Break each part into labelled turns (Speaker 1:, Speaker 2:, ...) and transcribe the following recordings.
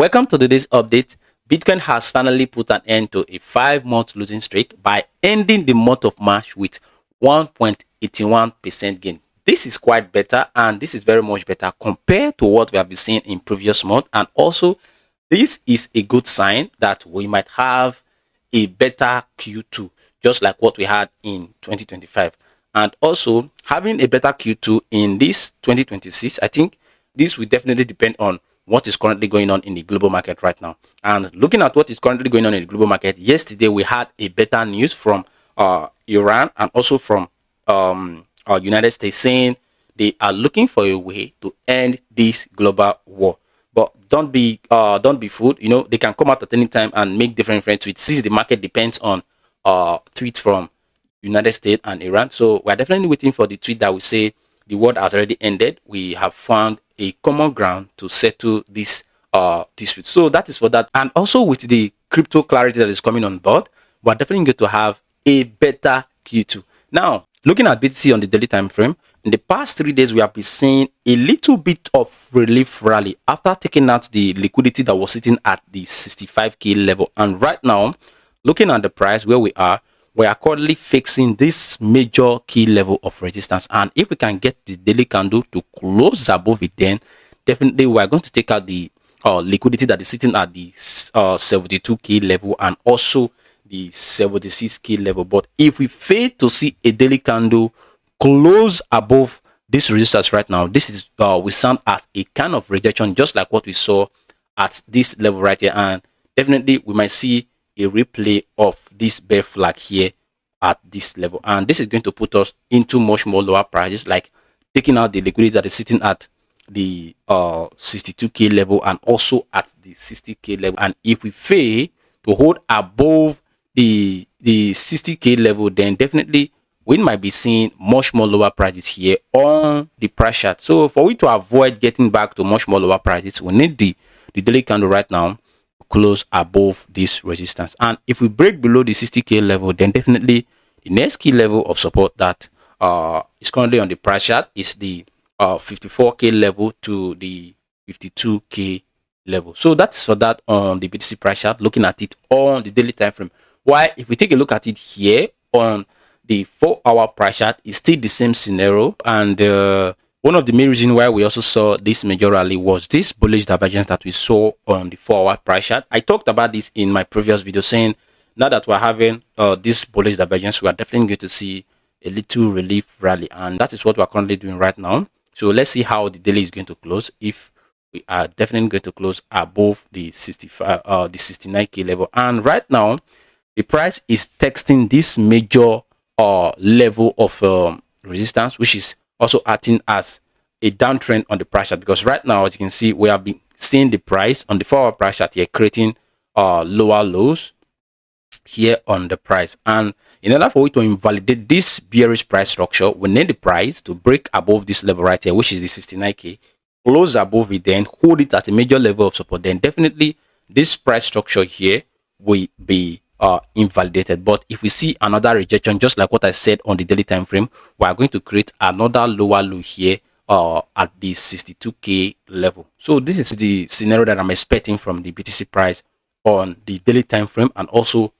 Speaker 1: Welcome to today's update. Bitcoin has finally put an end to a 5-month losing streak by ending the month of March with 1.81% gain. This is quite better, and this is very much better compared to what we have been seeing in previous month. And also, this is a good sign that we might have a better Q2, just like what we had in 2025. And also, having a better Q2 in this 2026, I think this will definitely depend on what is currently going on in the global market right now. And looking at what is currently going on in the global market, yesterday we had a better news from Iran and also from United States saying they are looking for a way to end this global war. But don't be fooled. You know, they can come out at any time and make different tweets. Since the market depends on tweets from United States and Iran, so we're definitely waiting for the tweet that will say the war has already ended. We have found a common ground to settle this dispute. So that is for that. And also with the crypto clarity that is coming on board, we're definitely going to have a better Q2. Now, looking at BTC on the daily time frame, in the past 3 days, we have been seeing a little bit of relief rally after taking out the liquidity that was sitting at the 65k level. And right now, looking at the price where we are currently fixing this major key level of resistance. And if we can get the daily candle to close above it, then definitely we are going to take out the liquidity that is sitting at the 72k level and also the 76k level. But if we fail to see a daily candle close above this resistance right now, this is we sound as a kind of rejection, just like what we saw at this level right here. And definitely we might see a replay of this bear flag here at this level, and this is going to put us into much more lower prices, like taking out the liquidity that is sitting at the 62k level and also at the 60k level. And if we fail to hold above the 60k level, then definitely we might be seeing much more lower prices here on the price chart. So for we to avoid getting back to much more lower prices, we need the daily candle right now close above this resistance. And if we break below the 60k level, then definitely the next key level of support that is currently on the price chart is the 54k level to the 52k level. So that's for that on the BTC price chart, looking at it on the daily time frame. While if we take a look at it here on the 4-hour price chart, it's still the same scenario. And one of the main reasons why we also saw this major rally was this bullish divergence that we saw on the 4-hour price chart. I talked about this in my previous video, saying now that we're having this bullish divergence, we are definitely going to see a little relief rally, and that is what we're currently doing right now. So let's see how the daily is going to close. If we are definitely going to close above the 69k level, and right now the price is testing this major level of resistance, which is also acting as a downtrend on the price chart, because right now, as you can see, we have been seeing the price on the 4-hour price chart here creating lower lows here on the price. And in order for we to invalidate this bearish price structure, we need the price to break above this level right here, which is the 69k, close above it, then hold it at a major level of support. Then definitely this price structure here will be invalidated. But if we see another rejection, just like what I said on the daily time frame, we are going to create another lower low here at the 62k level. So this is the scenario that I'm expecting from the BTC price on the daily time frame and also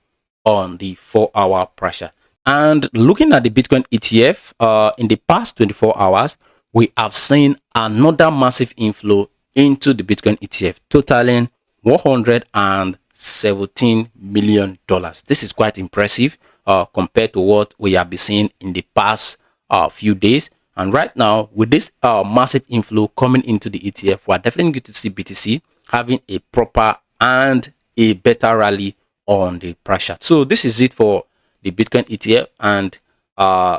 Speaker 1: on the 4-hour pressure. And looking at the Bitcoin ETF, in the past 24 hours, we have seen another massive inflow into the Bitcoin ETF, totaling $117 million. This is quite impressive compared to what we have been seeing in the past few days. And right now, with this massive inflow coming into the ETF, we're definitely going to see BTC having a proper and a better rally on the price chart. So this is it for the Bitcoin ETF, and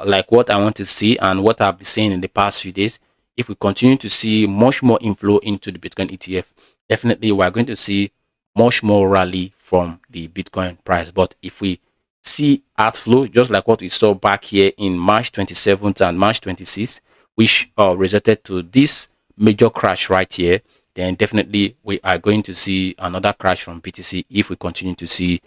Speaker 1: like what I want to see and what I've been saying in the past few days, if we continue to see much more inflow into the Bitcoin ETF, definitely we're going to see much more rally from the Bitcoin price. But if we see outflow, just like what we saw back here in March 27th and March 26th, which resulted to this major crash right here, then definitely we are going to see another crash from BTC if we continue to see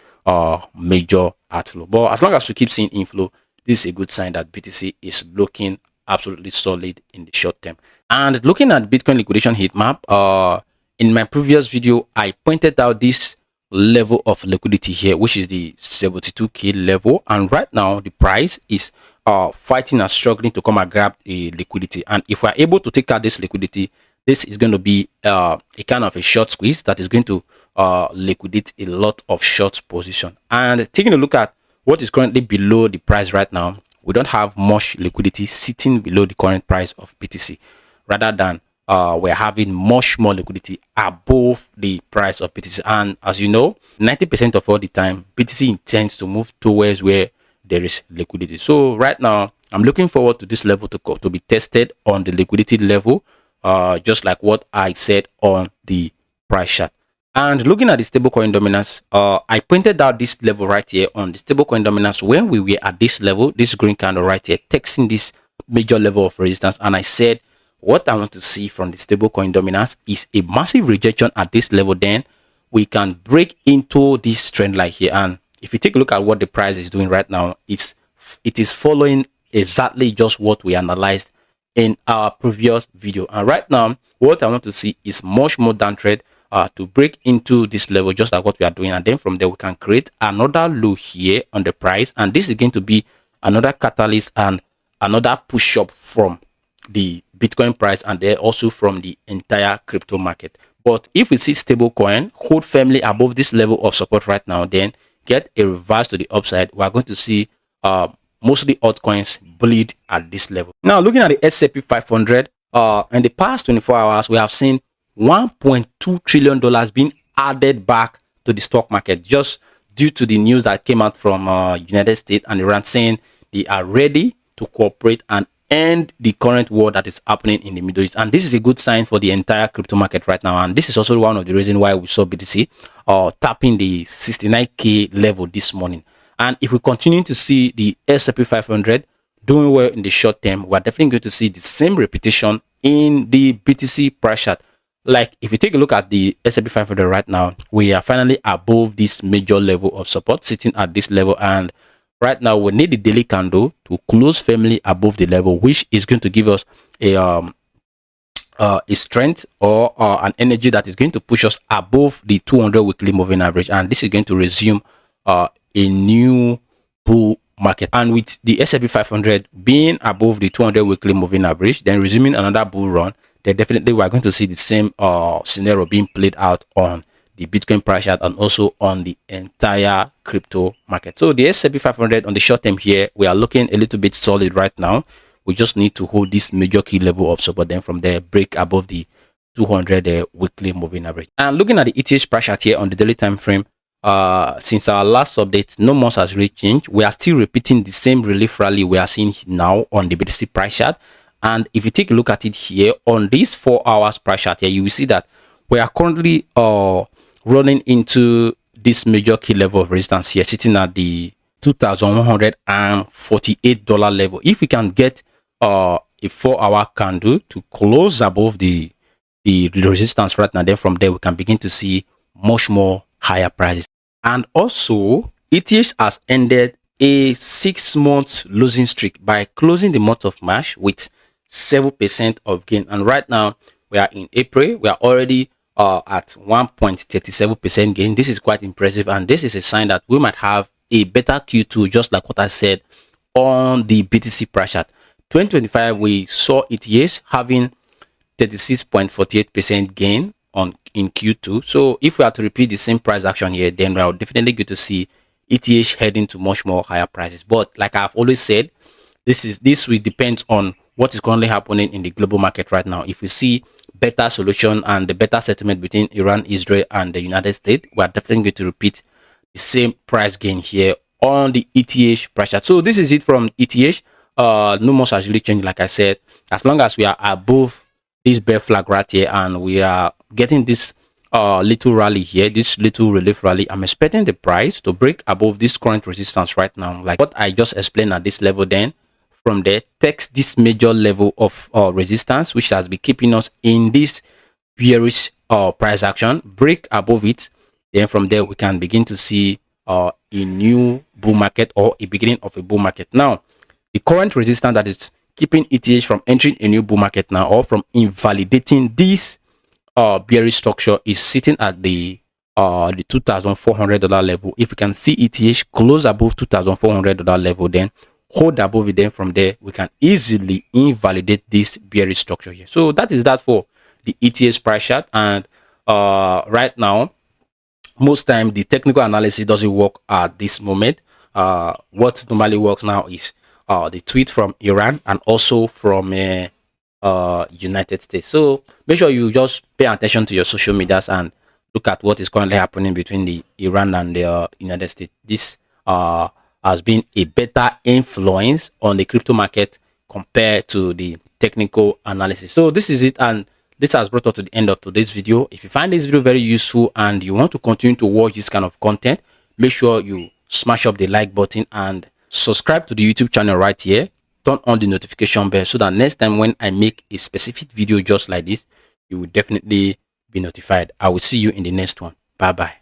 Speaker 1: major outflow. But as long as we keep seeing inflow, this is a good sign that BTC is looking absolutely solid in the short term. And looking at Bitcoin liquidation heat map, in my previous video, I pointed out this level of liquidity here, which is the 72k level, and right now the price is fighting and struggling to come and grab a liquidity. And if we're able to take out this liquidity, this is going to be a kind of a short squeeze that is going to liquidate a lot of short position. And taking a look at what is currently below the price right now, we don't have much liquidity sitting below the current price of BTC, rather than we're having much more liquidity above the price of BTC. And as you know, 90% of all the time, BTC intends to move towards where there is liquidity. So right now, I'm looking forward to this level to be tested on the liquidity level, just like what I said on the price chart. And looking at the stablecoin dominance, I pointed out this level right here on the stablecoin dominance when we were at this level, this green candle right here, testing this major level of resistance. And I said, what I want to see from the stablecoin dominance is a massive rejection at this level. Then we can break into this trend line here. And if you take a look at what the price is doing right now, it is following exactly just what we analyzed in our previous video. And right now, what I want to see is much more downtrend to break into this level, just like what we are doing. And then from there, we can create another low here on the price. And this is going to be another catalyst and another push up from the Bitcoin price, and then also from the entire crypto market. But if we see stablecoin hold firmly above this level of support right now, then get a reverse to the upside, we are going to see mostly altcoins bleed at this level. Now, looking at the S&P 500, in the past 24 hours, we have seen $1.2 trillion being added back to the stock market, just due to the news that came out from United States and Iran saying they are ready to cooperate and end the current war that is happening in the Middle East. And this is a good sign for the entire crypto market right now. And this is also one of the reasons why we saw BTC tapping the 69k level this morning. And if we continue to see the S&P 500 doing well in the short term, we're definitely going to see the same repetition in the BTC price chart. Like if you take a look at the S&P 500 right now, we are finally above this major level of support, sitting at this level. And right now, we need the daily candle to close firmly above the level, which is going to give us a strength or an energy that is going to push us above the 200 weekly moving average. And this is going to resume a new bull market. And with the S&P 500 being above the 200 weekly moving average, then resuming another bull run, then definitely we are going to see the same scenario being played out on the Bitcoin price chart and also on the entire crypto market. So the S&P 500 on the short term here, we are looking a little bit solid right now. We just need to hold this major key level of support, then from there break above the 200 weekly moving average. And looking at the ETH price chart here on the daily time frame, since our last update, no much has really changed. We are still repeating the same relief rally we are seeing now on the BTC price chart. And if you take a look at it here on this 4 hours price chart here, you will see that we are currently running into this major key level of resistance here, sitting at the $2,148 level. If we can get a 4-hour candle to close above the resistance right now, then from there we can begin to see much more higher prices. And also, ETH has ended a 6-month losing streak by closing the month of March with 7% of gain. And right now we are in April, we are already at 1.37% gain. This is quite impressive, and this is a sign that we might have a better Q2, just like what I said on the BTC price chart. 2025, we saw ETH having 36.48% gain in Q2. So if we are to repeat the same price action here, then we are definitely going to see ETH heading to much more higher prices. But like I've always said, this will depend on what is currently happening in the global market right now. If we see better solution and the better settlement between Iran, Israel, and the United States, we are definitely going to repeat the same price gain here on the ETH price chart. So this is it from ETH. No much has really changed. Like I said, as long as we are above this bear flag right here and we are getting this little rally here, this little relief rally, I'm expecting the price to break above this current resistance right now, like what I just explained at this level. Then from there, takes this major level of resistance, which has been keeping us in this bearish price action, break above it. Then from there, we can begin to see a new bull market or a beginning of a bull market. Now, the current resistance that is keeping ETH from entering a new bull market now, or from invalidating this bearish structure is sitting at the $2,400 level. If we can see ETH close above $2,400 level, then hold above it, then from there we can easily invalidate this bearish structure here. So that is that for the ETH price chart. And right now, most time the technical analysis doesn't work at this moment. What normally works now is the tweet from Iran and also from United States. So make sure you just pay attention to your social medias and look at what is currently happening between the Iran and the United States. This has been a better influence on the crypto market compared to the technical analysis. So this is it, and this has brought us to the end of today's video. If you find this video very useful and you want to continue to watch this kind of content, make sure you smash up the like button and subscribe to the YouTube channel right here. Turn on the notification bell so that next time when I make a specific video just like this, you will definitely be notified. I will see you in the next one. Bye bye.